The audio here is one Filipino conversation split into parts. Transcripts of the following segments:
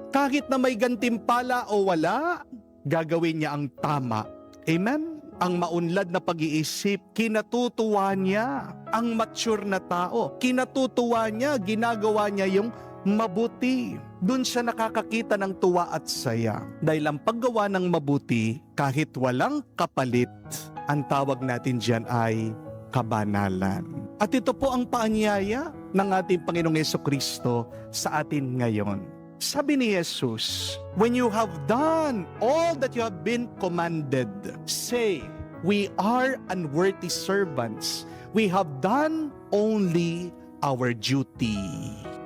Kahit na may gantimpala o wala, gagawin niya ang tama. Amen? Ang maunlad na pag-iisip, kinatutuwa niya. Ang mature na tao, kinatutuwa niya, ginagawa niya yung mabuti. Doon siya nakakakita ng tuwa at saya. Dahil ang paggawa ng mabuti, kahit walang kapalit, ang tawag natin diyan ay kabanalan. At ito po ang paanyaya ng ating Panginoong Jesucristo sa atin ngayon. Sabi ni Jesus, when you have done all that you have been commanded, say, we are unworthy servants. We have done only our duty.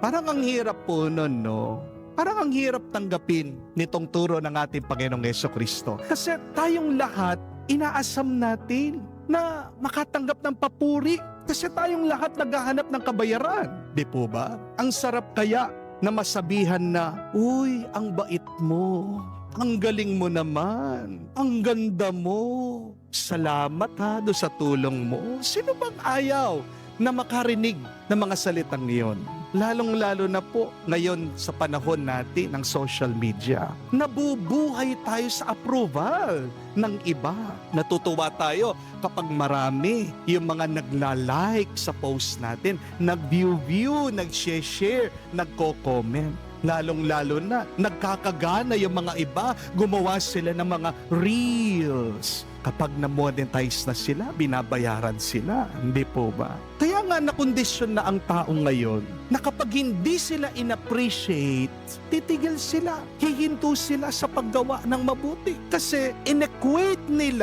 Parang ang hirap po nun, no? Parang ang hirap tanggapin nitong turo ng ating Panginoong Jesucristo. Kasi tayong lahat, inaasam natin na makatanggap ng papuri. Kasi tayong lahat naghahanap ng kabayaran. Di po ba? Ang sarap kaya na masabihan na, uy, ang bait mo. Ang galing mo naman. Ang ganda mo. Salamat ha do sa tulong mo. Sino bang ayaw na makarinig ng mga salitang iyon? Lalong-lalo na po ngayon sa panahon natin ng social media. Nabubuhay tayo sa approval ng iba. Natutuwa tayo kapag marami yung mga nagla-like sa post natin, nag-view, nag-share, nagko-comment. Lalong-lalo na nagkakagana yung mga iba, gumawa sila ng mga reels. Kapag na-monetize na sila, binabayaran sila. Hindi po ba? Kaya nga nakondisyon na ang tao ngayon na kapag hindi sila in-appreciate, titigil sila. Hihinto sila sa paggawa ng mabuti. Kasi in-equate nila